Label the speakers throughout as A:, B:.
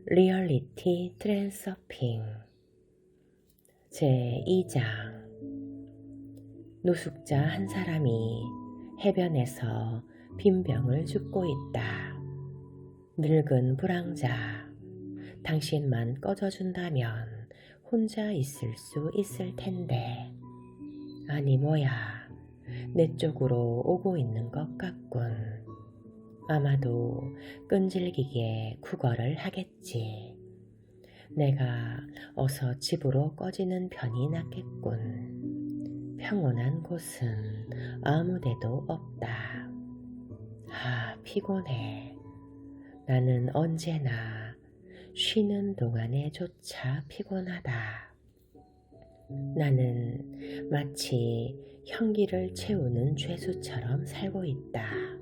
A: 리얼리티 트랜서핑 제2장. 노숙자 한 사람이 해변에서 빈병을 줍고 있다. 늙은 불황자, 당신만 꺼져준다면 혼자 있을 수 있을 텐데. 아니 뭐야, 내 쪽으로 오고 있는 것 같군. 아마도 끈질기게 구걸을 하겠지. 내가 어서 집으로 꺼지는 편이 낫겠군. 평온한 곳은 아무데도 없다. 아, 피곤해. 나는 언제나 쉬는 동안에조차 피곤하다. 나는 마치 현기를 채우는 죄수처럼 살고 있다.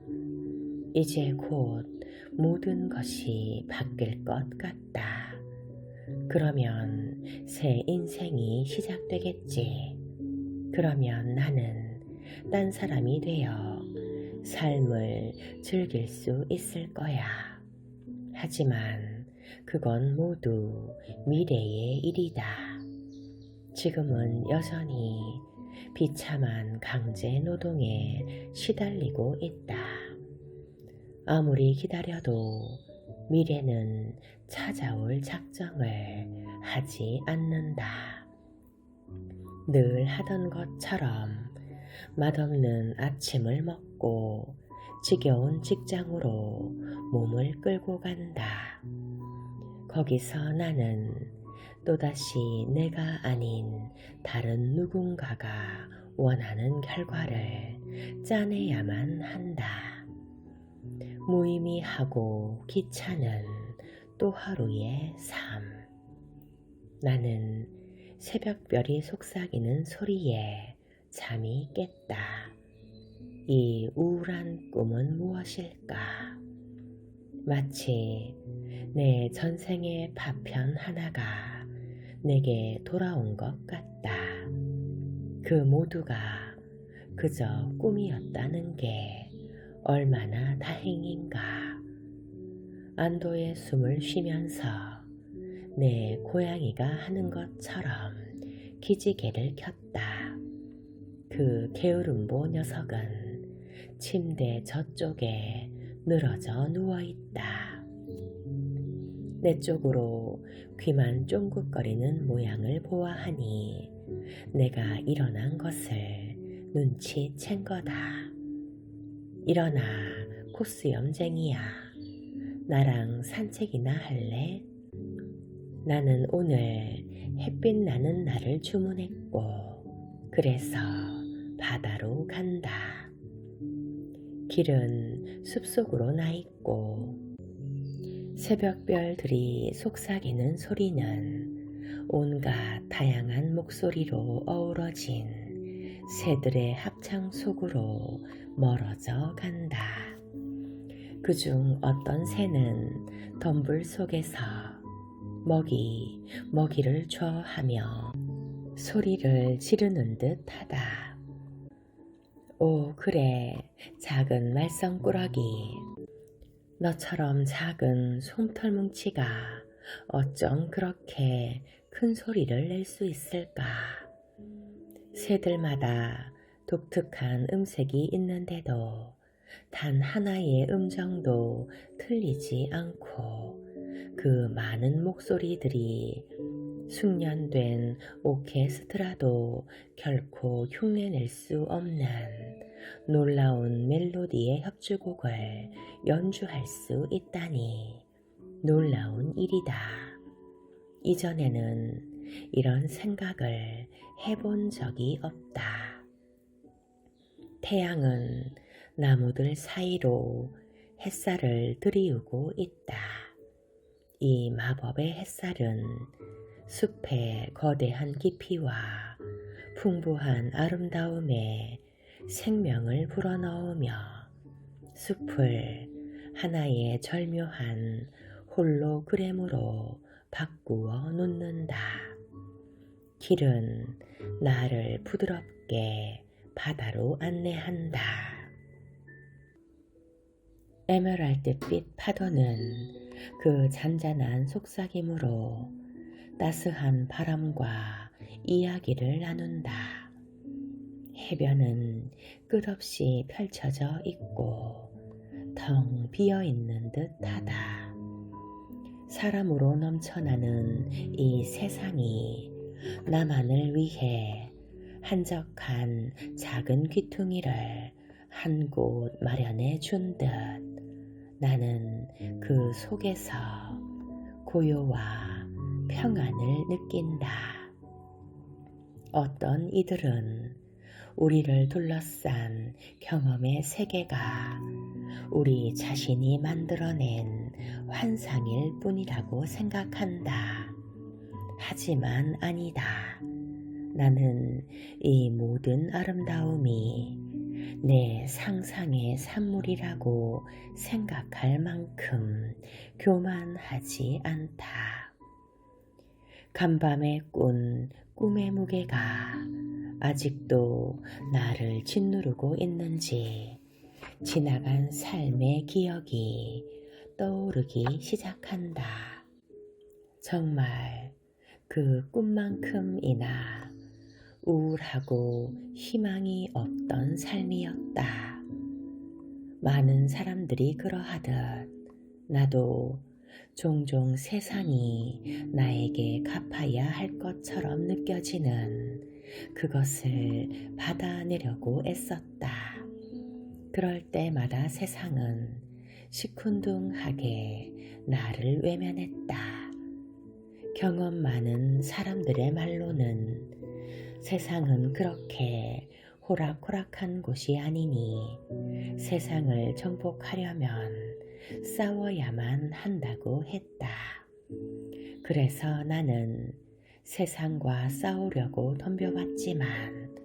A: 이제 곧 모든 것이 바뀔 것 같다. 그러면 새 인생이 시작되겠지. 그러면 나는 딴 사람이 되어 삶을 즐길 수 있을 거야. 하지만 그건 모두 미래의 일이다. 지금은 여전히 비참한 강제 노동에 시달리고 있다. 아무리 기다려도 미래는 찾아올 작정을 하지 않는다. 늘 하던 것처럼 맛없는 아침을 먹고 지겨운 직장으로 몸을 끌고 간다. 거기서 나는 또다시 내가 아닌 다른 누군가가 원하는 결과를 짜내야만 한다. 무의미하고 귀찮은 또 하루의 삶. 나는 새벽별이 속삭이는 소리에 잠이 깼다. 이 우울한 꿈은 무엇일까? 마치 내 전생의 파편 하나가 내게 돌아온 것 같다. 그 모두가 그저 꿈이었다는 게 얼마나 다행인가. 안도의 숨을 쉬면서 내 고양이가 하는 것처럼 기지개를 켰다. 그 게으름보 녀석은 침대 저쪽에 늘어져 누워있다. 내 쪽으로 귀만 쫑긋거리는 모양을 보아하니 내가 일어난 것을 눈치챈 거다. 일어나, 코스염쟁이야. 나랑 산책이나 할래? 나는 오늘 햇빛 나는 날을 주문했고, 그래서 바다로 간다. 길은 숲속으로 나 있고, 새벽별들이 속삭이는 소리는 온갖 다양한 목소리로 어우러진 새들의 합창 속으로 멀어져 간다. 그중 어떤 새는 덤불 속에서 먹이를 줘 하며 소리를 지르는 듯 하다. 오, 그래, 작은 말썽꾸러기. 너처럼 작은 솜털뭉치가 어쩜 그렇게 큰 소리를 낼 수 있을까? 새들마다 독특한 음색이 있는데도 단 하나의 음정도 틀리지 않고 그 많은 목소리들이 숙련된 오케스트라도 결코 흉내낼 수 없는 놀라운 멜로디의 협주곡을 연주할 수 있다니 놀라운 일이다. 이전에는 이런 생각을 해본 적이 없다. 태양은 나무들 사이로 햇살을 들이우고 있다. 이 마법의 햇살은 숲의 거대한 깊이와 풍부한 아름다움에 생명을 불어넣으며 숲을 하나의 절묘한 홀로그램으로 바꾸어 놓는다. 길은 나를 부드럽게 바다로 안내한다. 에메랄드빛 파도는 그 잔잔한 속삭임으로 따스한 바람과 이야기를 나눈다. 해변은 끝없이 펼쳐져 있고 텅 비어 있는 듯하다. 사람으로 넘쳐나는 이 세상이 나만을 위해 한적한 작은 귀퉁이를 한 곳 마련해 준 듯 나는 그 속에서 고요와 평안을 느낀다. 어떤 이들은 우리를 둘러싼 경험의 세계가 우리 자신이 만들어낸 환상일 뿐이라고 생각한다. 하지만 아니다. 나는 이 모든 아름다움이 내 상상의 산물이라고 생각할 만큼 교만하지 않다. 간밤에 꾼 꿈의 무게가 아직도 나를 짓누르고 있는지 지나간 삶의 기억이 떠오르기 시작한다. 정말 그 꿈만큼이나 우울하고 희망이 없던 삶이었다. 많은 사람들이 그러하듯 나도 종종 세상이 나에게 갚아야 할 것처럼 느껴지는 그것을 받아내려고 애썼다. 그럴 때마다 세상은 시큰둥하게 나를 외면했다. 경험 많은 사람들의 말로는 세상은 그렇게 호락호락한 곳이 아니니 세상을 정복하려면 싸워야만 한다고 했다. 그래서 나는 세상과 싸우려고 덤벼봤지만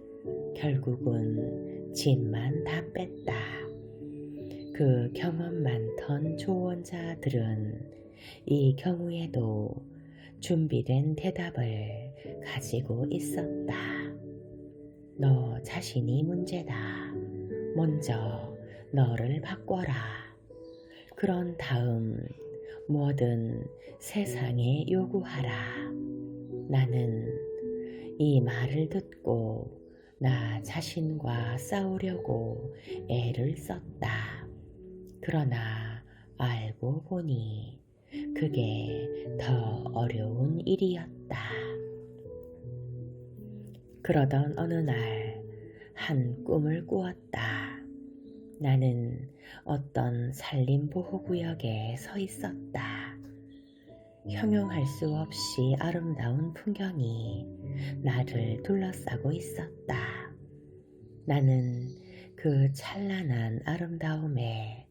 A: 결국은 짐만 다 뺐다. 그 경험 많던 조언자들은 이 경우에도 준비된 대답을 가지고 있었다. 너 자신이 문제다. 먼저 너를 바꿔라. 그런 다음 뭐든 세상에 요구하라. 나는 이 말을 듣고 나 자신과 싸우려고 애를 썼다. 그러나 알고 보니 그게 더 어려운 일이었다. 그러던 어느 날 한 꿈을 꾸었다. 나는 어떤 산림보호구역에 서 있었다. 형용할 수 없이 아름다운 풍경이 나를 둘러싸고 있었다. 나는 그 찬란한 아름다움에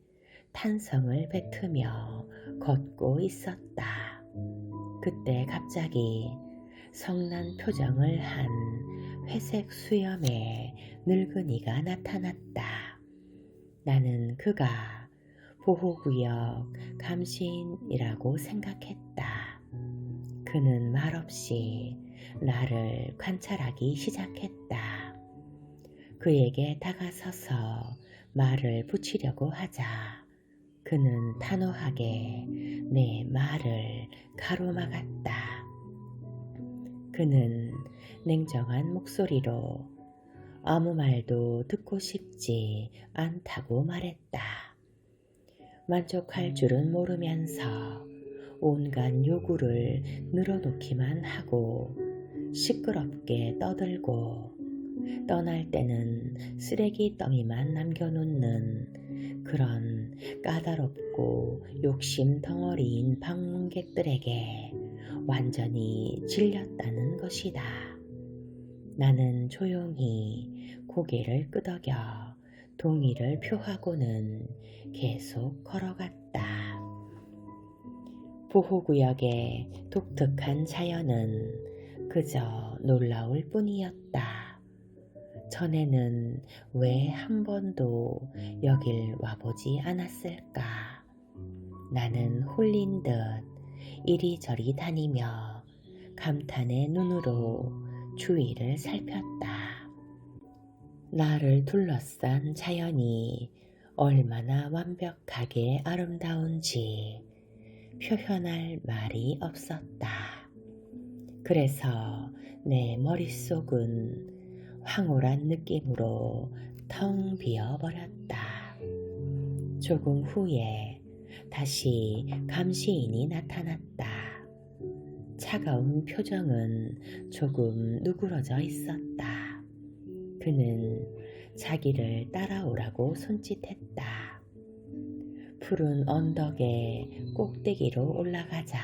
A: 탄성을 뱉으며 걷고 있었다. 그때 갑자기 성난 표정을 한 회색 수염의 늙은이가 나타났다. 나는 그가 보호구역 감시인이라고 생각했다. 그는 말없이 나를 관찰하기 시작했다. 그에게 다가서서 말을 붙이려고 하자 그는 단호하게 내 말을 가로막았다. 그는 냉정한 목소리로 아무 말도 듣고 싶지 않다고 말했다. 만족할 줄은 모르면서 온갖 요구를 늘어놓기만 하고 시끄럽게 떠들고 떠날 때는 쓰레기 더미만 남겨놓는 그런 까다롭고 욕심 덩어리인 방문객들에게 완전히 질렸다는 것이다. 나는 조용히 고개를 끄덕여 동의를 표하고는 계속 걸어갔다. 보호구역의 독특한 자연은 그저 놀라울 뿐이었다. 전에는 왜 한 번도 여길 와보지 않았을까? 나는 홀린 듯 이리저리 다니며 감탄의 눈으로 주위를 살폈다. 나를 둘러싼 자연이 얼마나 완벽하게 아름다운지 표현할 말이 없었다. 그래서 내 머릿속은 황홀한 느낌으로 텅 비어버렸다. 조금 후에 다시 감시인이 나타났다. 차가운 표정은 조금 누그러져 있었다. 그는 자기를 따라오라고 손짓했다. 푸른 언덕의 꼭대기로 올라가자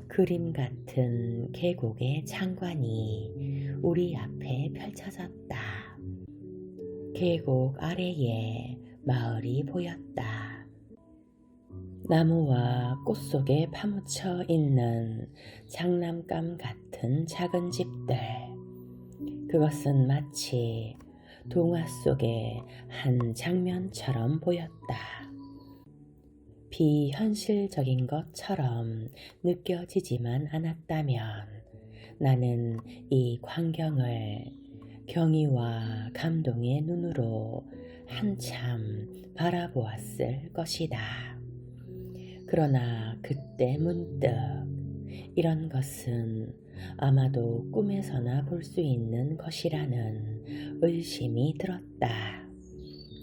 A: 그림 같은 계곡의 장관이 우리 앞에 펼쳐졌다. 계곡 아래에 마을이 보였다. 나무와 꽃 속에 파묻혀 있는 장난감 같은 작은 집들. 그것은 마치 동화 속의 한 장면처럼 보였다. 비현실적인 것처럼 느껴지지만 않았다면 나는 이 광경을 경의와 감동의 눈으로 한참 바라보았을 것이다. 그러나 그때 문득 이런 것은 아마도 꿈에서나 볼 수 있는 것이라는 의심이 들었다.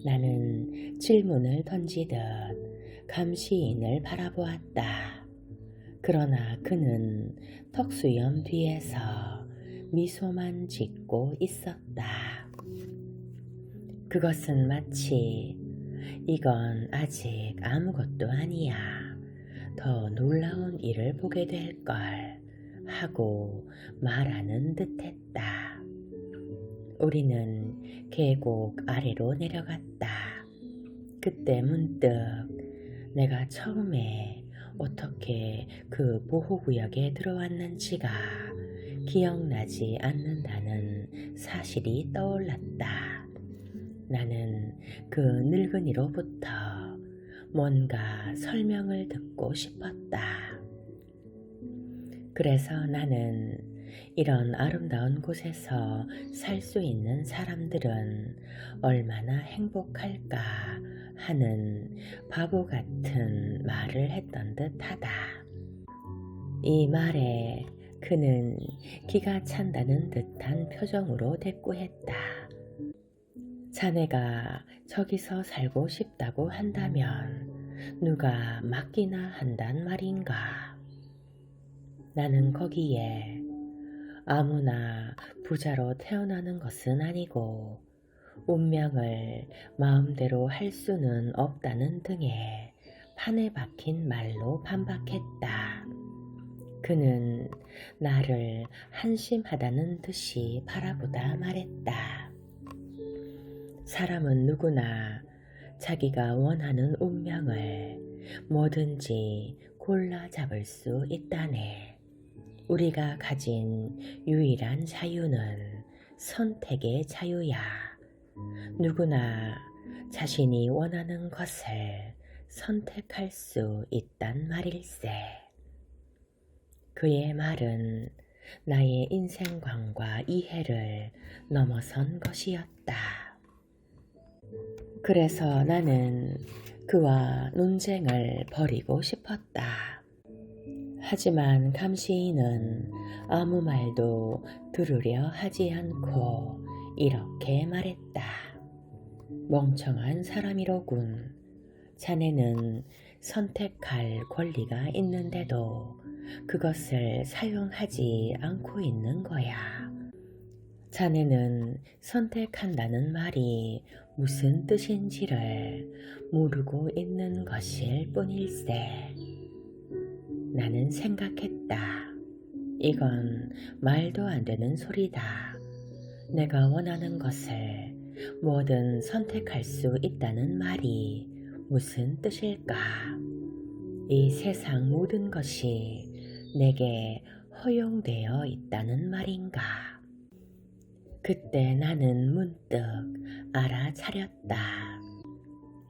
A: 나는 질문을 던지듯 감시인을 바라보았다. 그러나 그는 턱수염 뒤에서 미소만 짓고 있었다. 그것은 마치 이건 아직 아무것도 아니야. 더 놀라운 일을 보게 될걸 하고 말하는 듯했다. 우리는 계곡 아래로 내려갔다. 그때 문득 내가 처음에 어떻게 그 보호구역에 들어왔는지가 기억나지 않는다는 사실이 떠올랐다. 나는 그 늙은이로부터 뭔가 설명을 듣고 싶었다. 그래서 나는 이런 아름다운 곳에서 살 수 있는 사람들은 얼마나 행복할까 하는 바보 같은 말을 했던 듯하다. 이 말에 그는 기가 찬다는 듯한 표정으로 대꾸했다. 자네가 저기서 살고 싶다고 한다면 누가 맡기나 한단 말인가? 나는 거기에 아무나 부자로 태어나는 것은 아니고 운명을 마음대로 할 수는 없다는 등의 판에 박힌 말로 반박했다. 그는 나를 한심하다는 듯이 바라보다 말했다. 사람은 누구나 자기가 원하는 운명을 뭐든지 골라 잡을 수 있다네. 우리가 가진 유일한 자유는 선택의 자유야. 누구나 자신이 원하는 것을 선택할 수 있단 말일세. 그의 말은 나의 인생관과 이해를 넘어선 것이었다. 그래서 나는 그와 논쟁을 벌이고 싶었다. 하지만 감시인은 아무 말도 들으려 하지 않고 이렇게 말했다. 멍청한 사람이로군. 자네는 선택할 권리가 있는데도 그것을 사용하지 않고 있는 거야. 자네는 선택한다는 말이 무슨 뜻인지를 모르고 있는 것일 뿐일세. 나는 생각했다. 이건 말도 안 되는 소리다. 내가 원하는 것을 뭐든 선택할 수 있다는 말이 무슨 뜻일까? 이 세상 모든 것이 내게 허용되어 있다는 말인가? 그때 나는 문득 알아차렸다.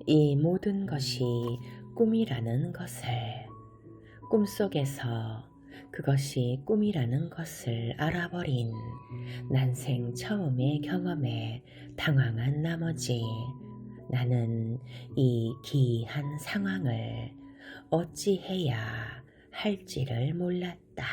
A: 이 모든 것이 꿈이라는 것을, 꿈속에서 그것이 꿈이라는 것을 알아버린 난생 처음의 경험에 당황한 나머지 나는 이 기이한 상황을 어찌해야 할지를 몰랐다.